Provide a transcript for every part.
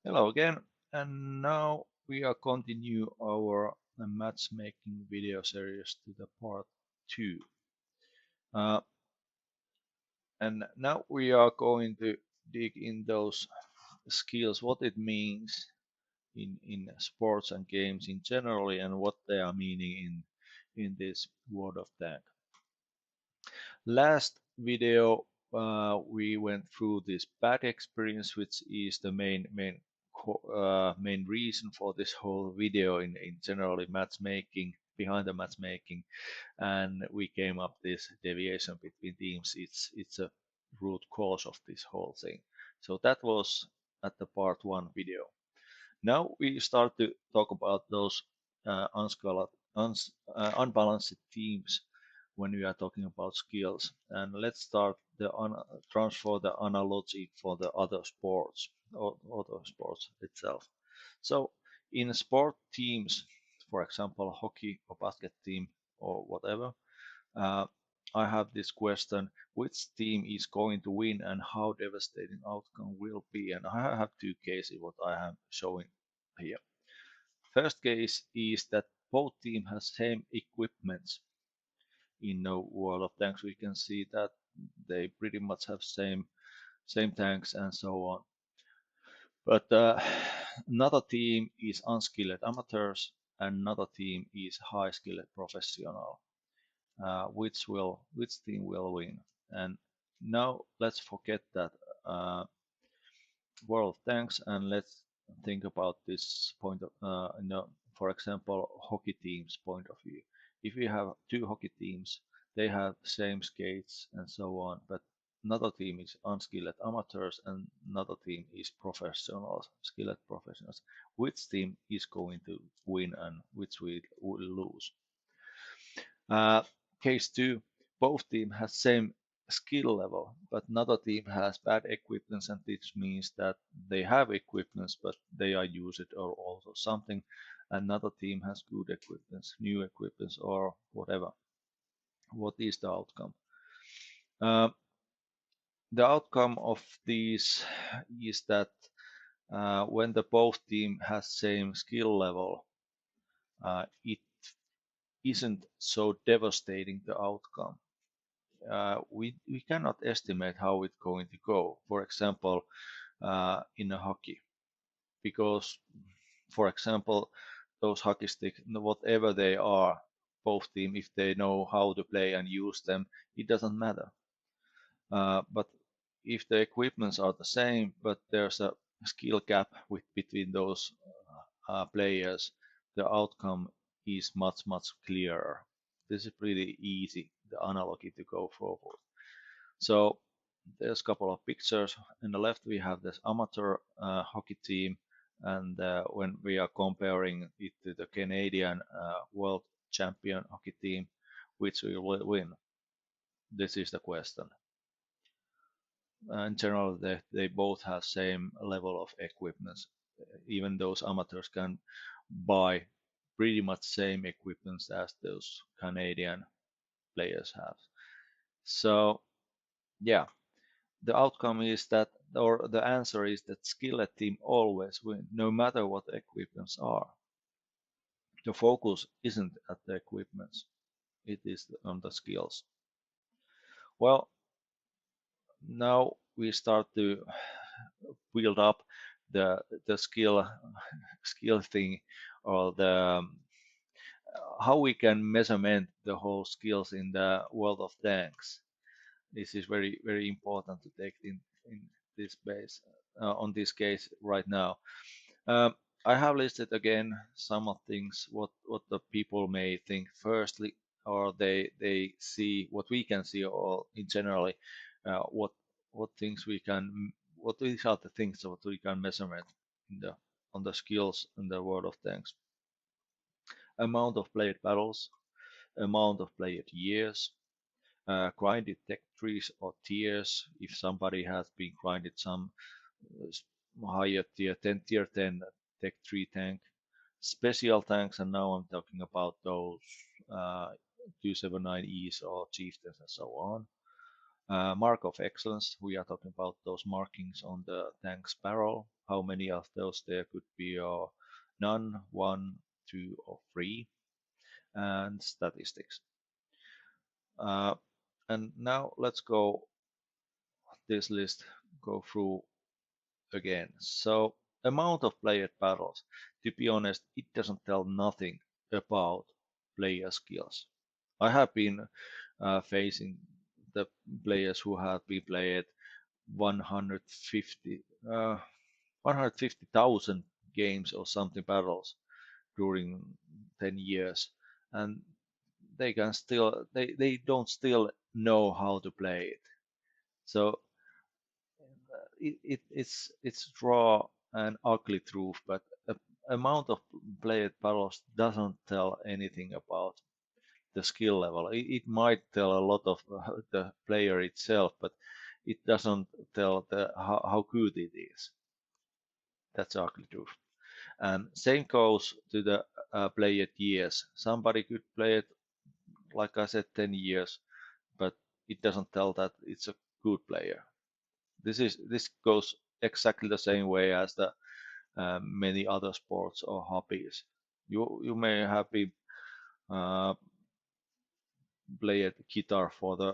Hello again, and now we are continue our matchmaking video series to the part 2. Uh, and now we are going to dig in those skills, what it means in sports and games in generally, and what they are meaning in this World of Tank. Last video we went through this bad experience, which is the main reason for this whole video in generally matchmaking, behind the matchmaking, and we came up this deviation between teams. It's a root cause of this whole thing. So that was at the part 1 video. Now we start to talk about those unbalanced teams when we are talking about skills. And let's start the transfer the analogy for the other sports or other sports itself. So in sport teams, for example, hockey or basket team or whatever, uh, I have this question: which team is going to win and how devastating outcome will be? And I have two cases what I am showing here. First case is that both team has same equipments. In the World of Tanks we can see that they pretty much have same tanks and so on. But another team is unskilled amateurs and another team is high skilled professional. Which team will win? And now let's forget that uh, World of Tanks and let's think about this point of, for example, hockey team's point of view. If we have two hockey teams, they have same skates and so on, but another team is unskilled amateurs and another team is professionals, skilled professionals. Which team is going to win and which will lose? Uh, Case 2, both teams have same skill level, but another team has bad equipment, and this means that they have equipment, but they are used or also something. Another team has good equipment, new equipment, or whatever. What is the outcome? Uh, the outcome of these is that when the both team has same skill level, it isn't so devastating the outcome. We cannot estimate how it's going to go. For example, in a hockey, because for example, those hockey sticks, whatever they are, both team, if they know how to play and use them, it doesn't matter. But if the equipments are the same, but there's a skill gap between those players, the outcome is much clearer. This is pretty easy, the analogy to go forward. So there's a couple of pictures. On the left, we have this amateur hockey team, and when we are comparing it to the Canadian world champion hockey team, which we will win? This is the question. In general, they both have same level of equipment. Even those amateurs can buy pretty much same equipment as those Canadian players have. So yeah, the outcome is that, or the answer is that skilled team always win, no matter what the equipments are. The focus isn't at the equipments, it is on the skills. Well, now we start to build up the skill thing, or the how we can measurement the whole skills in the world of tanks. This is very important to take in this base on this case right now. Um, I have listed again some of things what the people may think firstly, or they see what we can see, or in generally what things we can, what these are the things that we can measurement in the on the skills in the world of tanks. Amount of played battles, amount of played years, grinded tech trees or tiers. If somebody has been grinded some higher tier 10 tier 10 tech 3 tank, special tanks, and now I'm talking about those 279Es or chieftains and so on. Mark of excellence, we are talking about those markings on the tank's barrel. How many of those there could be, or none, one, two, or three, and statistics. Uh, and now let's go this list, go through again. So amount of played battles. To be honest, it doesn't tell nothing about player skills. I have been facing the players who have been played 150 150,000 games or something battles during 10 years, and they don't still know how to play it. So it's raw and ugly truth, but the amount of played battles doesn't tell anything about the skill level. It might tell a lot of the player itself, but it doesn't tell how good it is. That's ugly truth. And same goes to the played years. Somebody could play it, like I said, 10 years, but it doesn't tell that it's a good player. This goes exactly the same way as the many other sports or hobbies. You may have been uh, played guitar for the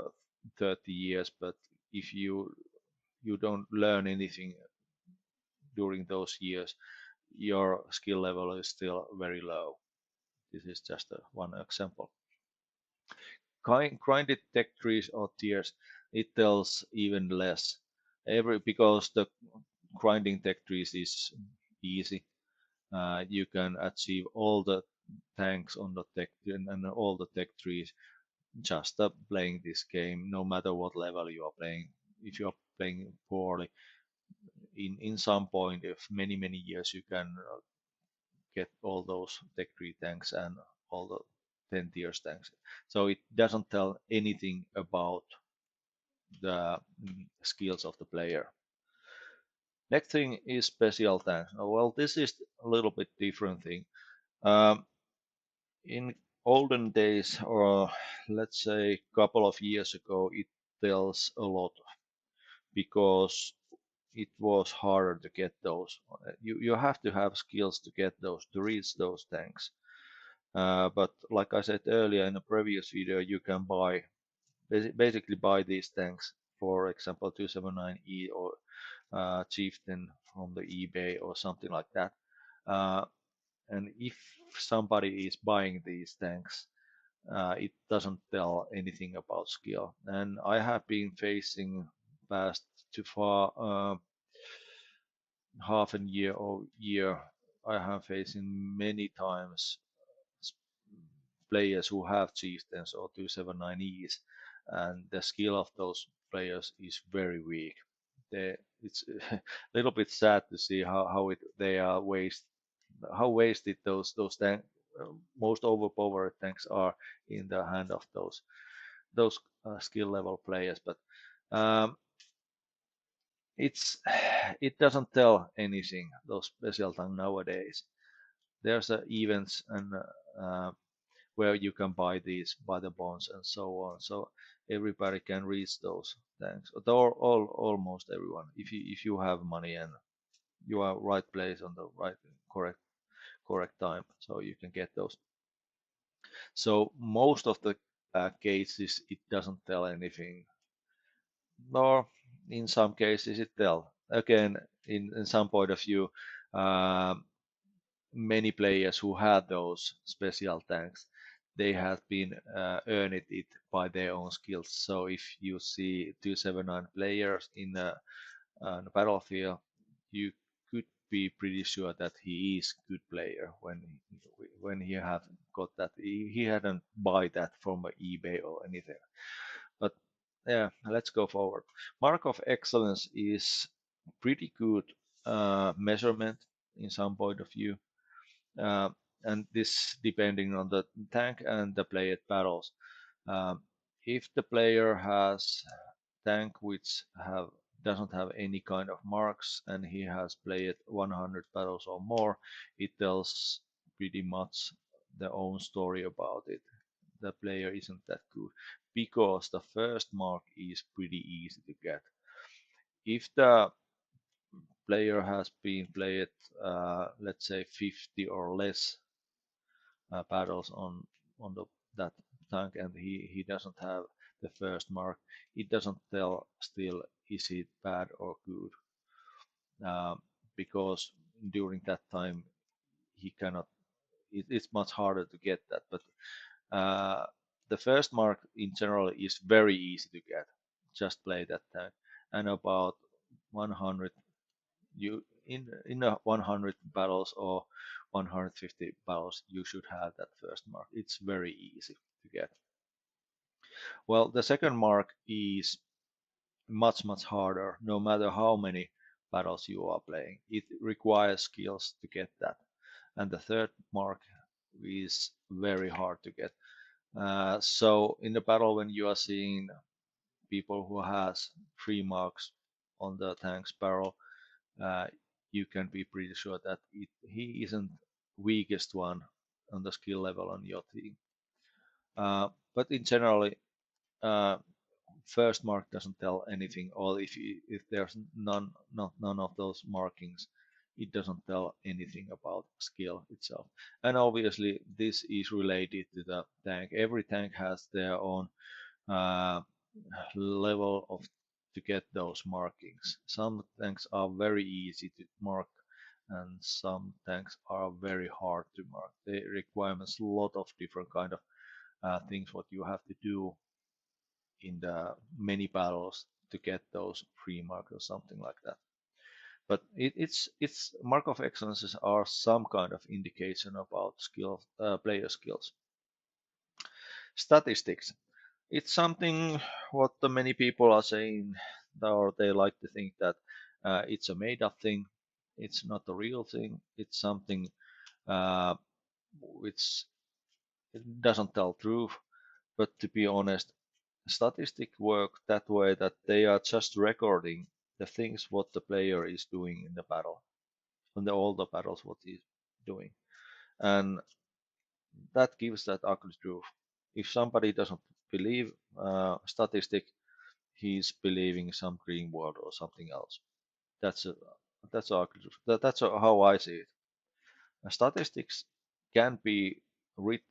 30 years, but if you don't learn anything during those years, your skill level is still very low. This is just one example. Grinded tech trees or tiers, it tells even less. Because the grinding tech trees is easy. You can achieve all the tanks on the tech and all the tech trees just playing this game, no matter what level you are playing. If you are playing poorly, in some point of many years, you can get all those tech tree tanks and all the 10 tiers tanks. So it doesn't tell anything about the skills of the player. Next thing is special tanks. Well, this is a little bit different thing. Um, in olden days, or let's say a couple of years ago, it tells a lot because it was harder to get those. You have to have skills to get those, to reach those tanks. But like I said earlier in a previous video, you can basically buy these tanks, for example, 279E or Chieftain from the eBay or something like that. Uh, and if somebody is buying these tanks, it doesn't tell anything about skill. And I have been facing past too far half a year or year. I have facing many times players who have chieftains or 279Es, and the skill of those players is very weak. It's a little bit sad to see how they are how wasted those most overpowered tanks are in the hand of those skill level players. But um, it's it doesn't tell anything. Those special tank nowadays. There's events and where you can buy the bonds and so on. So everybody can reach those tanks, or almost everyone, if you have money and you are right place on the right correct time, so you can get those. So most of the cases it doesn't tell anything, or in some cases it tell. Again, in some point of view, um, many players who had those special tanks, they have been earned it by their own skills. So if you see 279 players in a battlefield, you could be pretty sure that he is good player when he have got that. He hadn't buy that from eBay or anything. But yeah, let's go forward. Mark of excellence is pretty good measurement in some point of view, uh, and this depending on the tank and the played battles. Um, if the player has tank which doesn't have any kind of marks and he has played 100 battles or more, it tells pretty much the own story about it. the player isn't that good because the first mark is pretty easy to get. If the player has been played, let's say 50 or less battles on that tank, and he doesn't have the first mark, it doesn't tell still is it bad or good, uh, because during that time he cannot. It's much harder to get that, but uh, the first mark in general is very easy to get. Just play that tank, and about 100 you in a 100 battles or 150 battles you should have that first mark. It's very easy to get. Well, the second mark is much harder, no matter how many battles you are playing. It requires skills to get that. And the third mark is very hard to get. So in the battle, when you are seeing people who has 3 marks on the tank's barrel, uh, you can be pretty sure that he isn't weakest one on the skill level on your team. But in generally, uh, first mark doesn't tell anything, or if there's none of those markings, it doesn't tell anything about skill itself. And obviously, this is related to the tank. Every tank has their own uh, level of to get those markings. Some tanks are very easy to mark, and some tanks are very hard to mark. They requires a lot of different kind of things what you have to do in the many battles to get those free marks or something like that. But it's mark of excellences are some kind of indication about skill, player skills. Statistics. It's something what the many people are saying, or they like to think that it's a made-up thing. It's not a real thing. It's something uh, which doesn't tell truth. But to be honest, statistics work that way that they are just recording the things what the player is doing in the battle, on all the battles what he's doing, and that gives that ugly truth. If somebody doesn't believe statistic, he's believing some dream world or something else. That's a that's ugly truth. That's how I see it. Statistics can be read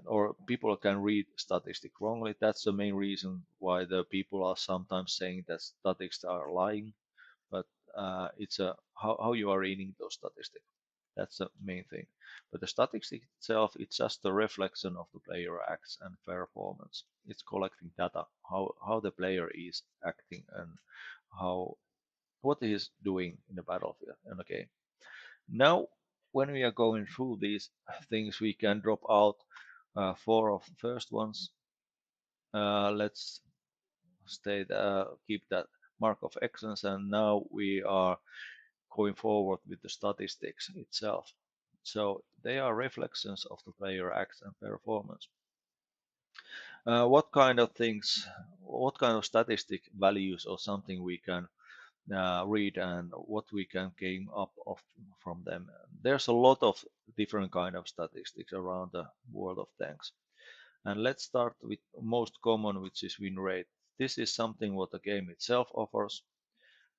or people can read statistics wrongly. That's the main reason why the people are sometimes saying that statistics are lying. But it's how you are reading those statistics. That's the main thing. But the statistic itself, it's just a reflection of the player acts and performance. It's collecting data, how the player is acting and how what he is doing in the battlefield and the game. Now, when we are going through these things, we can drop out 4 of the first ones. Let's keep that mark of excellence, and now we are going forward with the statistics itself. So they are reflections of the player acts and performance. What kind of things, what kind of statistic values or something we can read and what we can gain up of from them? There's a lot of different kind of statistics around the world of tanks. And let's start with most common, which is win rate. This is something what the game itself offers.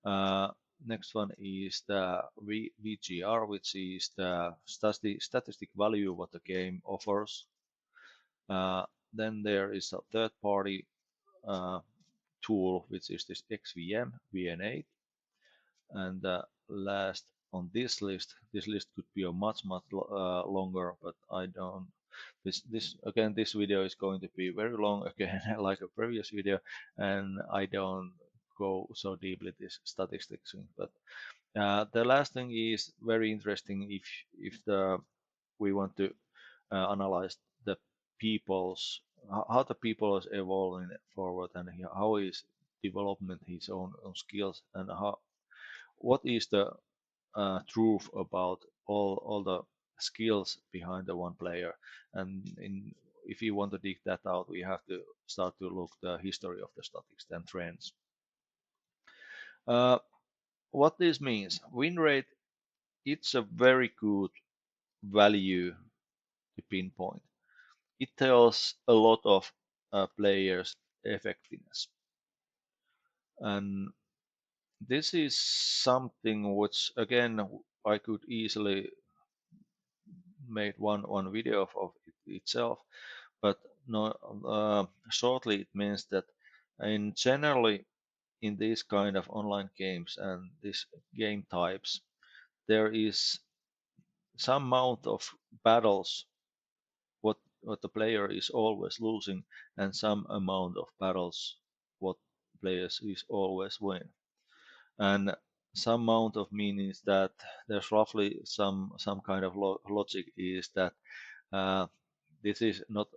Uh, Next one is the VGR, which is the statistic value what the game offers. Then there is a third party uh, tool, which is this XVM VN8. And last on this list could be a much longer, but I don't. This again, this video is going to be very long again, like a previous video, and I don't go so deeply this statistics thing. But the last thing is very interesting if the we want to analyze the people's how the people is evolving forward and how is development his own skills and how what is the truth about all the skills behind the one player. And if you want to dig that out, we have to start to look the history of the statistics and trends. uh, what this means, win rate, it's a very good value to pinpoint. It tells a lot of players' effectiveness, and this is something which again I could easily made one video of it itself, but no, shortly it means that in generally in these kind of online games and these game types, there is some amount of battles what the player is always losing, and some amount of battles what players is always win. And some amount of means that there's roughly some kind of logic is that uh, this is not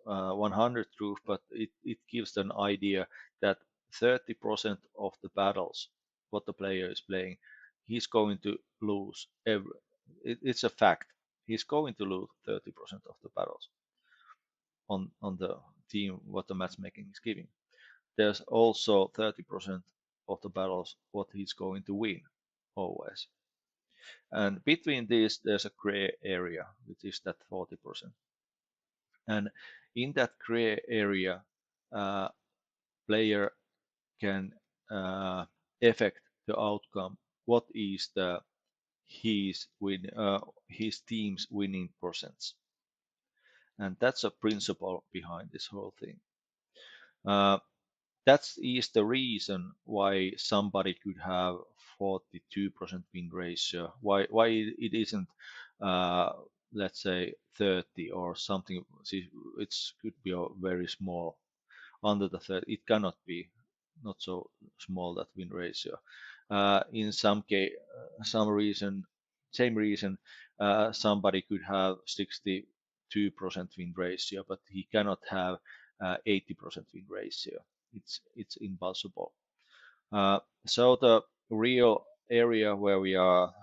100 truth, but it gives an idea that 30% of the battles what the player is playing, he's going to lose every. It's a fact. He's going to lose 30% of the battles on the team what the matchmaking is giving. There's also 30% of the battles what he's going to win always. And between these, there's a gray area, which is that 40%. And in that gray area, uh, player can affect the outcome. What is the his team's winning percents? And that's a principle behind this whole thing. Uh, that is the reason why somebody could have 42% win ratio. Why it isn't, uh, let's say 30 or something. It could be a very small under the 30. It cannot be not so small that win ratio. In some case, some reason, same reason, somebody could have 62% win ratio, but he cannot have 80% win ratio. It's impossible. So the real area where we are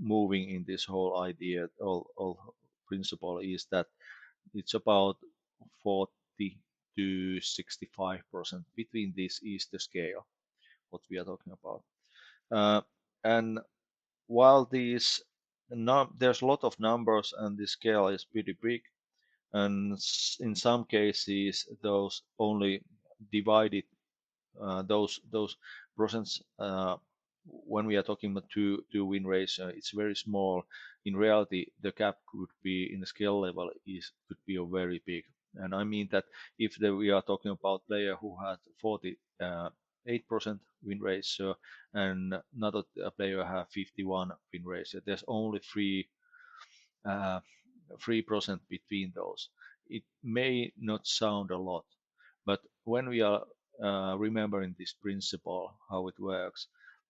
moving in this whole idea, all principle is that it's about 40 to 65%. Between this is the scale what we are talking about. And while these there's a lot of numbers and the scale is pretty big, and in some cases those only divided those percents when we are talking about two win ratio, it's very small. In reality, the gap could be in the skill level is could be a very big. And I mean that if we are talking about player who had 48% win ratio and another player have 51 win ratio, there's only uh, 3% between those. It may not sound a lot, but when we are remembering this principle, how it works,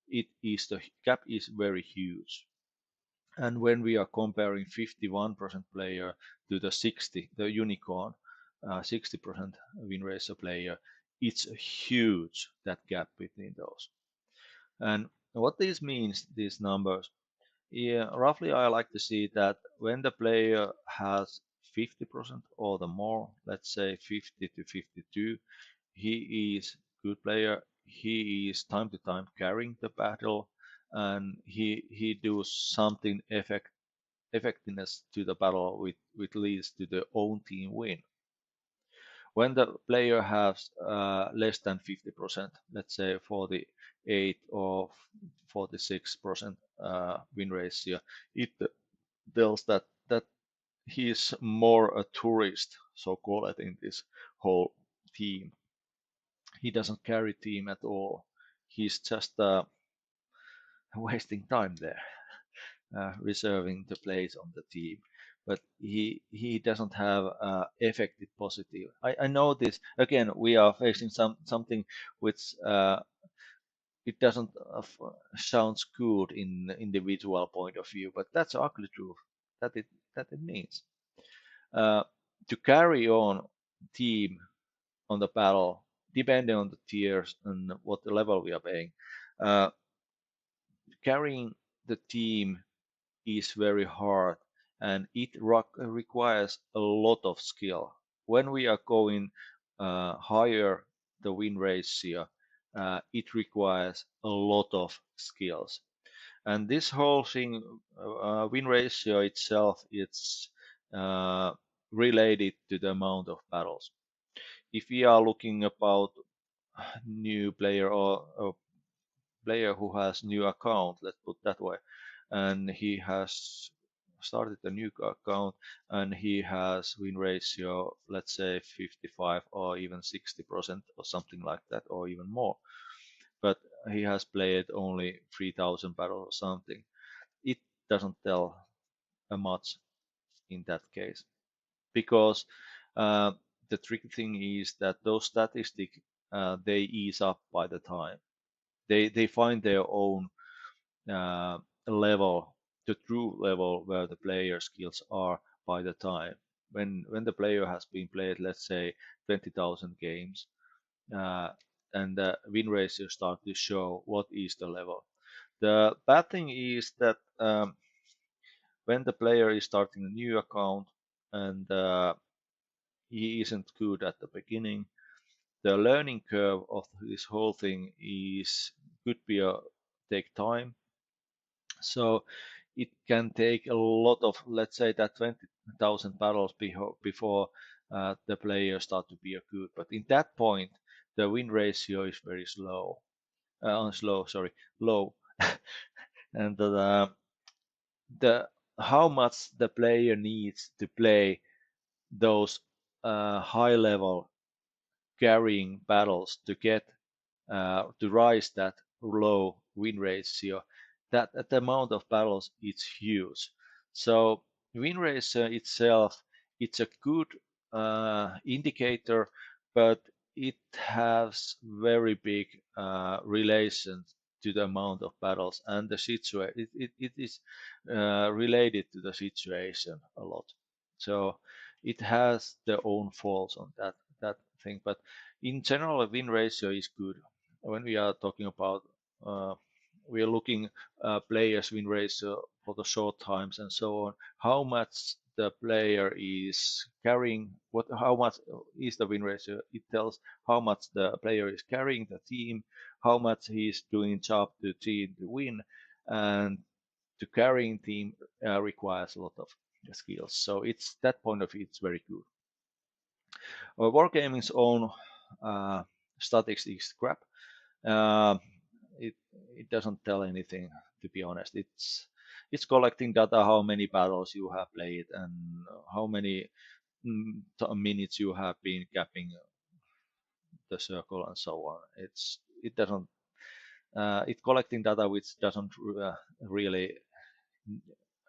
it is the gap is very huge. And when we are comparing 51% player to the 60, the unicorn, 60% win ratio player, it's huge that gap between those. And what this means, these numbers, yeah, roughly I like to see that when the player has 50% or the more, let's say 50 to 52, he is good player. He is time to time carrying the battle, and he does something effectiveness to the battle which leads to the own team win. When the player has less than 50%, let's say 48 or 46% win ratio, it tells that he is more a tourist, so called, in this whole team. He doesn't carry team at all. He's just wasting time there, reserving the place on the team. But he doesn't have effective positive. I know this again. We are facing something which it doesn't sounds good in individual point of view, but that's ugly truth that it means. Uh, to carry on team on the battle, depending on the tiers and what the level we are playing, uh, carrying the team is very hard and it requires a lot of skill. When we are going higher the win ratio, it requires a lot of skills. And this whole thing, win ratio itself, it's uh, related to the amount of battles. If we are looking about new player or player who has new account, let's put that way, and he has started a new account and he has win ratio, let's say 55 or even 60% or something like that, or even more, but he has played only 3000 battles or something. It doesn't tell much in that case, because uh, the tricky thing is that those statistics they ease up by the time. They find their own uh, level, the true level where the player skills are by the time. When the player has been played, let's say 20,000 games, uh, and the win ratio start to show what is the level. The bad thing is that when the player is starting a new account and he isn't good at the beginning, the learning curve of this whole thing is could be a take time. So it can take a lot of, let's say that 20,000 battles before the players start to be a good. But in that point, the win ratio is very low, and the how much the player needs to play those high level carrying battles to get to rise that low win ratio, that the amount of battles it's huge. So win ratio itself, it's a good indicator, but it has very big relation to the amount of battles and the situation. It is related to the situation a lot. So it has their own faults on that thing, but in general, a win ratio is good. When we are talking about, uh, we are looking players win ratio for the short times and so on. How much the player is carrying, how much is the win ratio? It tells how much the player is carrying the team, how much he is doing job to team to win, and to carrying team requires a lot of skills. So it's that point of view, it's very good. Wargaming's own uh, statistics is crap. Uh, it it doesn't tell anything, to be honest. It's collecting data how many battles you have played and how many minutes you have been capping the circle and so on. It doesn't it collecting data which doesn't really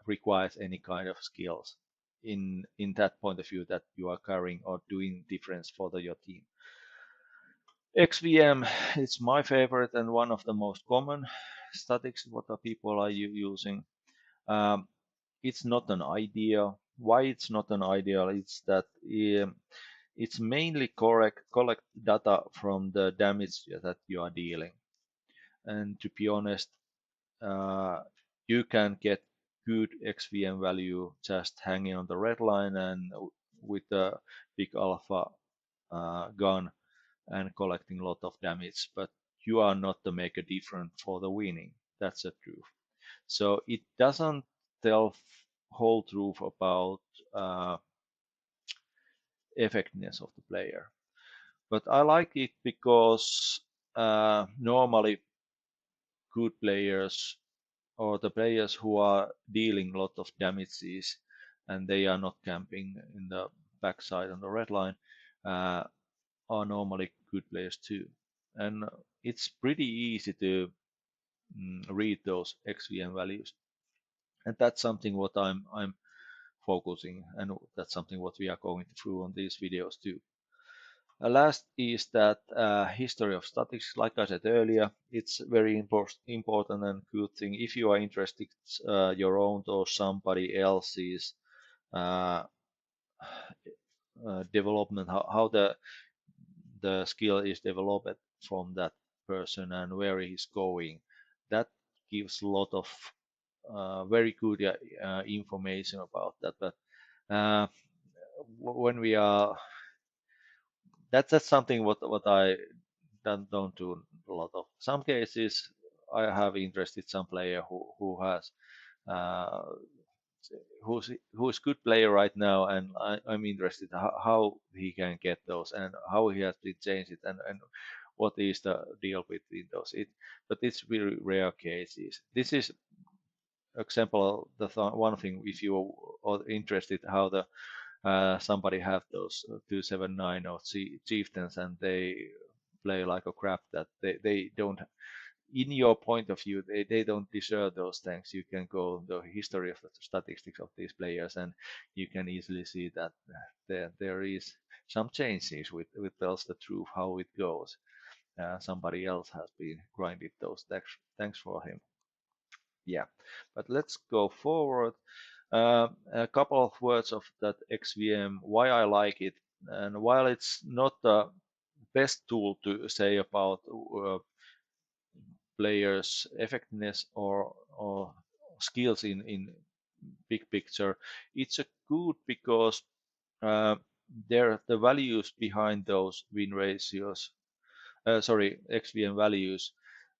requires any kind of skills in that point of view that you are carrying or doing difference for your team. XVM is my favorite and one of the most common statics what the people are using. Um, it's not an idea. Why it's not an ideal? It's that it's mainly collect data from the damage that you are dealing. And to be honest, uh, you can get good XVM value just hanging on the red line and with a big alpha gun and collecting a lot of damage, but you are not to make a difference for the winning. That's the truth. So it doesn't tell whole truth about uh, effectiveness of the player. But I like it because normally good players or the players who are dealing a lot of damages and they are not camping in the backside on the red line uh, are normally good players too. And it's pretty easy to read those XVM values. And that's something what I'm focusing, and that's something what we are going through on these videos too. Last is that history of statics. Like I said earlier, it's very important and good thing. If you are interested your own or somebody else's uh, development, how the skill is developed from that person and where he's going, that gives a lot of very good information about that. But uh, when we are, that's something what I don't do a lot of. Some cases I have interested some player who has uh, who's good player right now, and I'm interested how he can get those and how he has been changed it, and what is the deal between those. But it's very rare cases. This is example the one thing if you are interested how the somebody have those 279 or chieftains and they play like a crap that they don't in your point of view, they don't deserve those things. You can go the history of the statistics of these players, and you can easily see that there is some changes with tells the truth how it goes. Somebody else has been grinded those thanks for him. Yeah, but let's go forward. A couple of words of that XVM, why I like it, and while it's not the best tool to say about players' effectiveness or skills in big picture. It's a good because uh, there the values behind those win ratios, sorry, XVM values,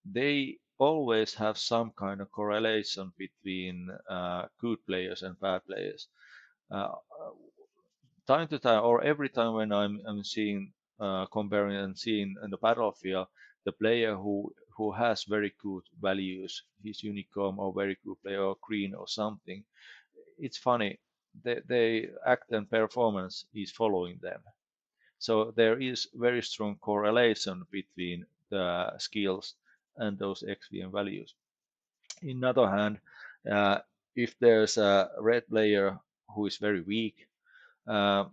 they always have some kind of correlation between good players and bad players. Uh, Time to time, or every time when I'm seeing comparing and seeing in the battlefield the player who has very good values, his unicom or very good player or green or something, it's funny they act and performance is following them. So there is very strong correlation between the skills and those XVM values. In other hand, if there's a red player who is very weak, uh,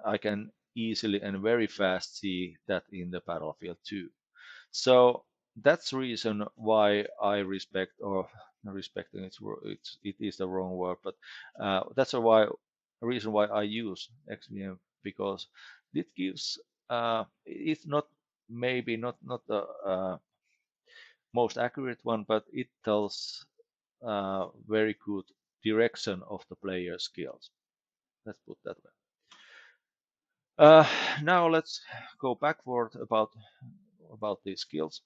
I can easily and very fast see that in the battlefield too. So that's the reason why I respect, or respecting it is the wrong word, but that's why reason why I use XVM, because it gives it's not maybe not the most accurate one, but it tells very good direction of the player skills. Let's put that way. Uh, Now let's go backward about these skills,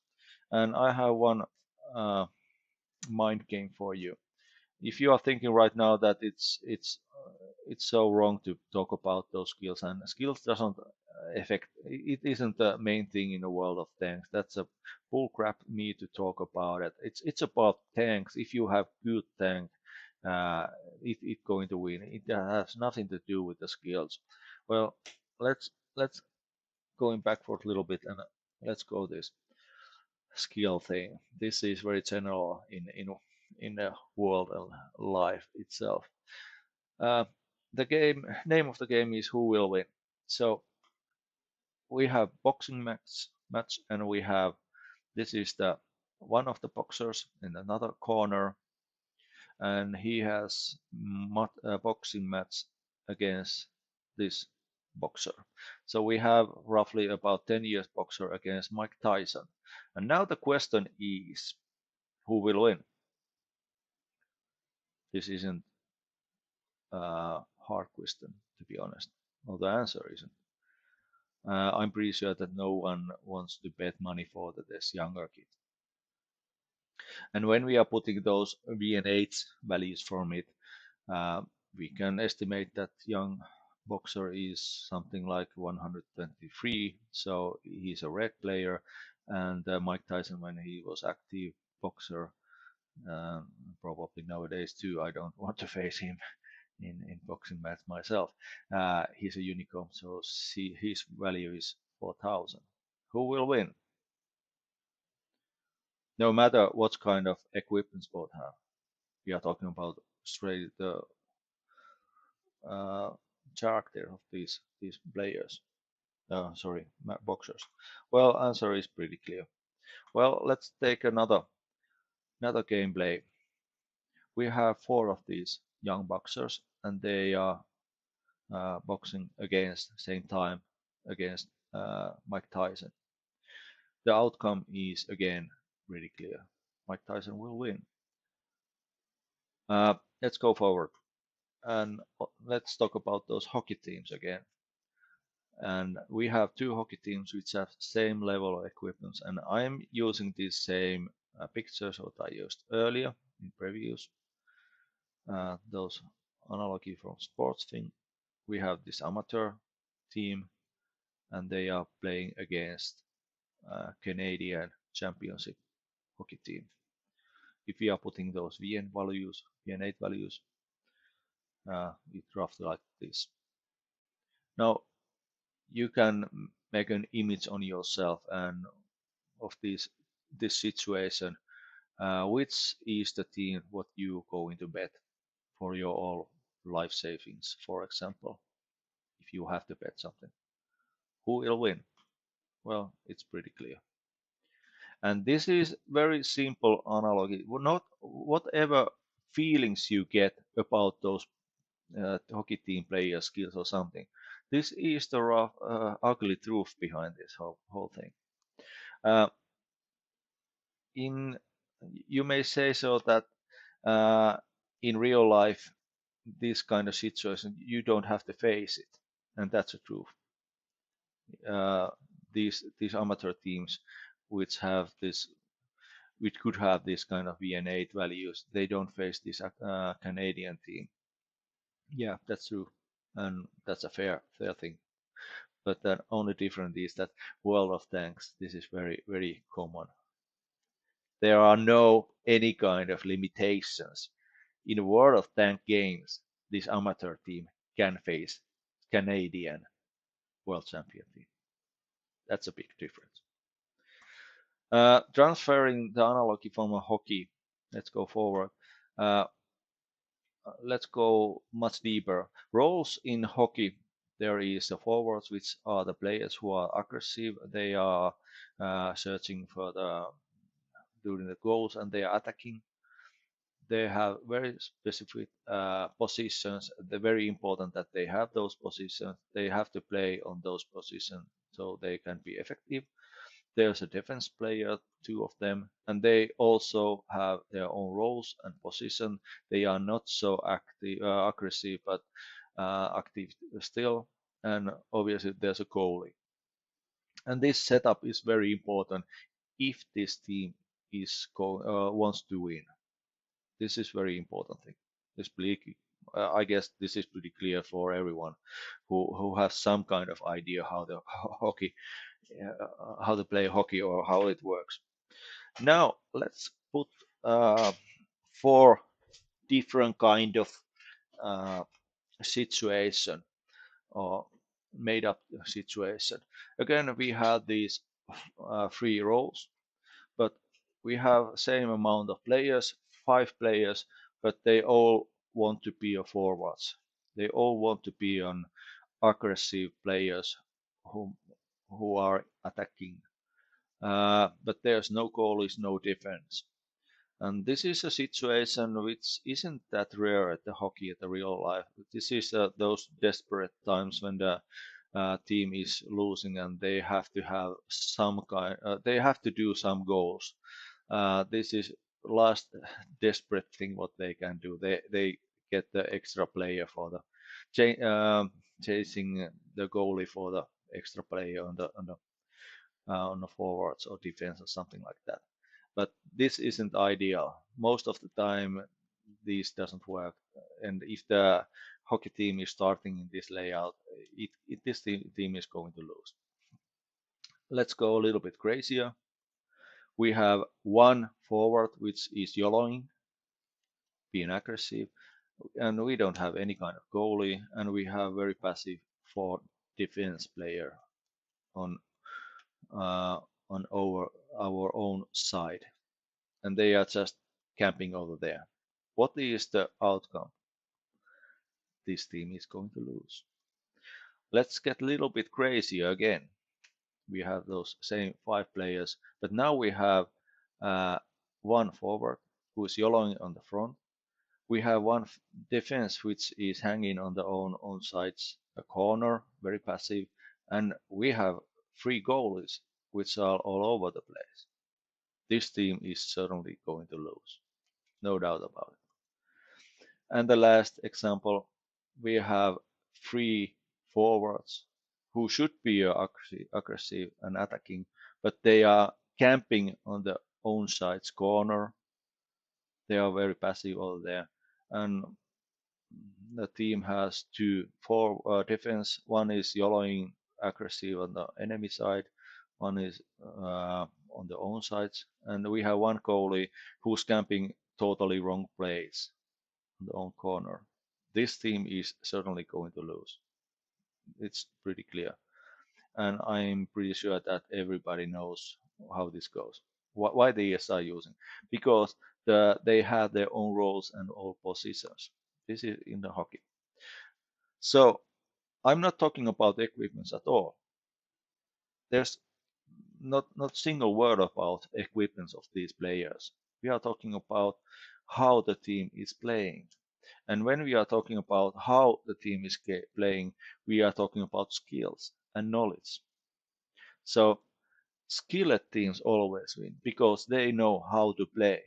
and I have one uh, mind game for you. If you are thinking right now that it's so wrong to talk about those skills, and skills doesn't affect, it isn't the main thing in the world of tanks. That's a bull crap me to talk about it. It's about tanks. If you have good tank, uh, it going to win. It has nothing to do with the skills. Well, let's going backward a little bit and let's go this skill thing. This is very general in the world and life itself. Uh, the game name of the game is Who Will Win. So we have boxing match, and we have this is the one of the boxers in another corner, and he has boxing match against this boxer. So we have roughly about 10 years boxer against Mike Tyson. And now the question is, who will win? This isn't a hard question, to be honest. Well, the answer isn't. I'm pretty sure that no one wants to bet money for this younger kid. And when we are putting those VNH values from it, uh, we can estimate that young boxer is something like 123, so he's a red player. And Mike Tyson, when he was active boxer, probably nowadays too, I don't want to face him in boxing match myself. He's a unicorn, so his value is 4,000. Who will win? No matter what kind of equipment both have. We are talking about straight the uh, character of these players. Sorry, boxers. Well, answer is pretty clear. Well, let's take another gameplay. We have four of these young boxers, and they are boxing against same time against Mike Tyson. The outcome is again really clear. Mike Tyson will win. Let's go forward and let's talk about those hockey teams again. And we have two hockey teams which have same level of equipment, and I'm using these same pictures what I used earlier in previews. those analogy from sports thing. We have this amateur team, and they are playing against Canadian Championship hockey team. If we are putting those VN values, VN8 values, it's roughly like this. Now you can make an image on yourself and of this situation. Which is the team what you go into bet for your all life savings, for example, if you have to bet something? Who will win? Well, it's pretty clear. And this is very simple analogy. Not whatever feelings you get about those hockey team player skills or something. This is the rough, ugly truth behind this whole thing. Uh, in You may say so that in real life, this kind of situation you don't have to face it, and that's the truth. Uh, these amateur teams, which have this, which could have this kind of VN8 values, they don't face this Canadian team. Yeah, that's true, and that's a fair thing. But the only difference is that World of Tanks, this is very common. There are no any kind of limitations. In World of Tank games, this amateur team can face Canadian world champion team. That's a big difference. Transferring the analogy from a hockey, let's go forward. Uh, let's go much deeper. Roles in hockey, there is the forwards, which are the players who are aggressive. They are searching for the during the goals, and they are attacking. They have very specific positions. They're very important that they have those positions. They have to play on those positions so they can be effective. There's a defense player, two of them, and they also have their own roles and position. They are not so active, aggressive, but active still. And obviously, there's a goalie. And this setup is very important if this team wants to win. This is very important thing. This I guess this is pretty clear for everyone who has some kind of idea how the hockey, how to play hockey or how it works. Now let's put four different kind of uh, situation or made up situation. Again, we have these three roles, but we have same amount of players, 5 players, but they all want to be a forwards. They all want to be on aggressive players who who are attacking. But there's no goalies, no defense. And this is a situation which isn't that rare at the hockey, at the real life. This is those desperate times when the team is losing and they have to have some kind, they have to do some goals. This is last desperate thing what they can do. They get the extra player for the chasing the goalie for the extra player on the forwards or defense or something like that. But this isn't ideal. Most of the time, this doesn't work. And if the hockey team is starting in this layout, this team is going to lose. Let's go a little bit crazier. We have one forward which is YOLOing, being aggressive, and we don't have any kind of goalie, and we have very passive for defense player on uh, on our own side, and they are just camping over there. What is the outcome? This team is going to lose. Let's get a little bit crazier again. We have those same 5 players, but now we have one forward who is yellowing on the front. We have one defense which is hanging on the own sides, a corner, very passive, and we have 3 goalies which are all over the place. This team is certainly going to lose, no doubt about it. And the last example, we have 3 forwards who should be aggressive and attacking, but they are camping on the own side's corner. They are very passive over there, and the team has two four defense. One is YOLOing aggressive on the enemy side, one is on the own sides, and we have one goalie who's camping totally wrong place on the own corner. This team is certainly going to lose. It's pretty clear, and I'm pretty sure that everybody knows how this goes. Why the ES are using? Because they have their own roles and all positions. This is in the hockey. So I'm not talking about equipments at all. There's not single word about equipments of these players. We are talking about how the team is playing. And when we are talking about how the team is playing, we are talking about skills and knowledge. So skilled teams always win because they know how to play.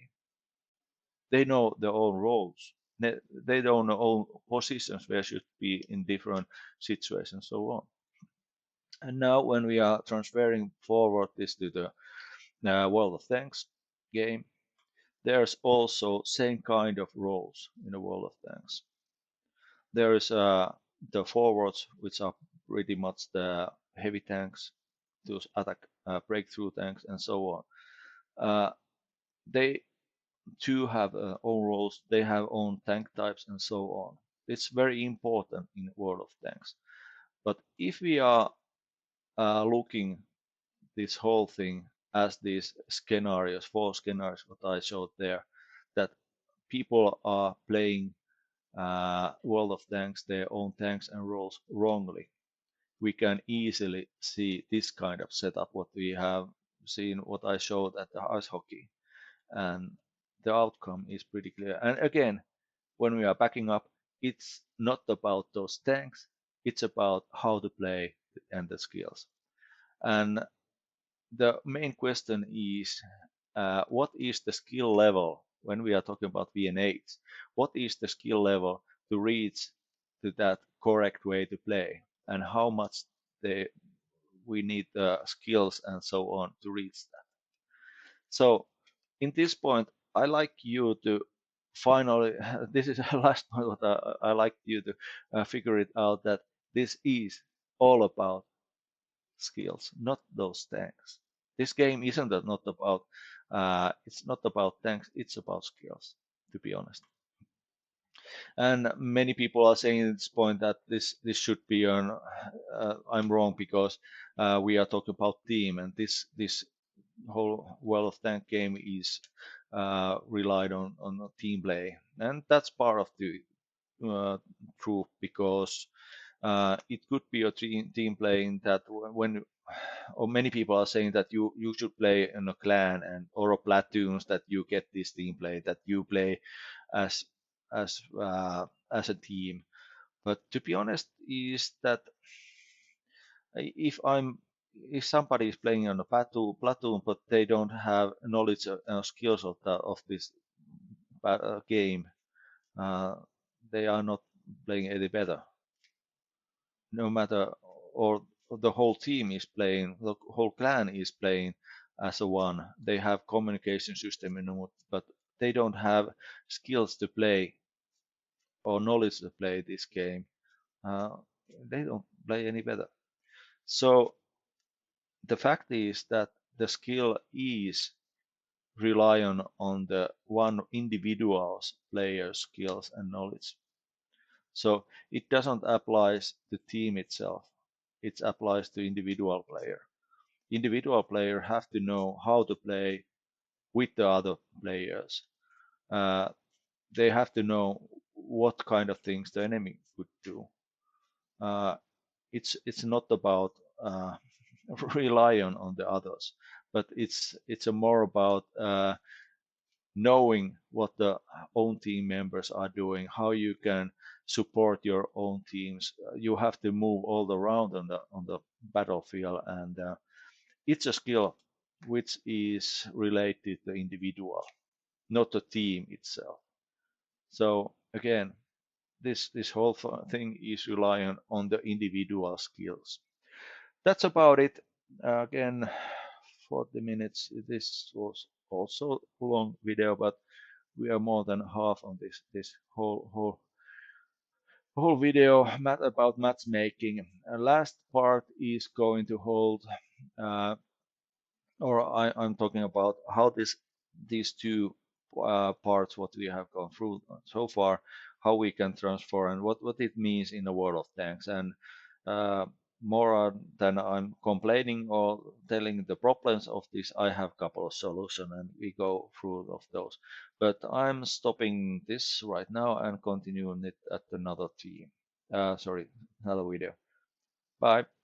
They know their own roles. They don't know own positions where should be in different situations, so on. And now when we are transferring forward this to the World of Tanks game, there's also same kind of roles in the World of Tanks. There is the forwards, which are pretty much the heavy tanks, those attack breakthrough tanks, and so on. They too have own roles. They have own tank types, and so on. It's very important in World of Tanks. But if we are looking this whole thing as these scenarios, four scenarios, what I showed there, that people are playing World of Tanks, their own tanks and roles wrongly. We can easily see this kind of setup, what we have seen, what I showed at the ice hockey, and the outcome is pretty clear. And again, when we are backing up, it's not about those tanks, it's about how to play and the skills. And the main question is what is the skill level when we are talking about VN8s? What is the skill level to reach to that correct way to play, and how much we need the skills and so on to reach that? So, in this point, I like you to finally, this is the last point, what I like you to figure it out that this is all about skills, not those tanks. This game isn't not about it's not about tanks, it's about skills, to be honest. And many people are saying at this point that this should be an I'm wrong because we are talking about team, and this whole World of Tank game is relied on team play, and that's part of the truth because it could be a team playing that when or many people are saying that you should play in a clan and or a platoons that you get this team play that you play as as a team. But to be honest, is that if I'm if somebody is playing on a platoon but they don't have knowledge skills of this game, uh, they are not playing any better. No matter or the whole team is playing, the whole clan is playing as a one. They have communication system but they don't have skills to play or knowledge to play this game. Uh, they don't play any better. So the fact is that the skill is rely on the one individual's player skills and knowledge. So it doesn't apply to team itself. It applies to individual player. Individual player have to know how to play with the other players. Uh, they have to know what kind of things the enemy could do. Uh, it's not about relying on the others, but it's a more about knowing what the own team members are doing, how you can support your own teams. You have to move all around on the battlefield, and it's a skill which is related to the individual, not the team itself. So again, this whole thing is relying on the individual skills. That's about it. Again, 40 minutes. This was also a long video, but we are more than half on this whole video about matchmaking. Last part is going to hold, uh, I'm talking about how these two parts, what we have gone through so far, how we can transfer and what it means in the world of tanks. And uh, more than I'm complaining or telling the problems of this, I have a couple of solutions and we go through of those. But I'm stopping this right now and continuing it at another team. Sorry, another video. Bye.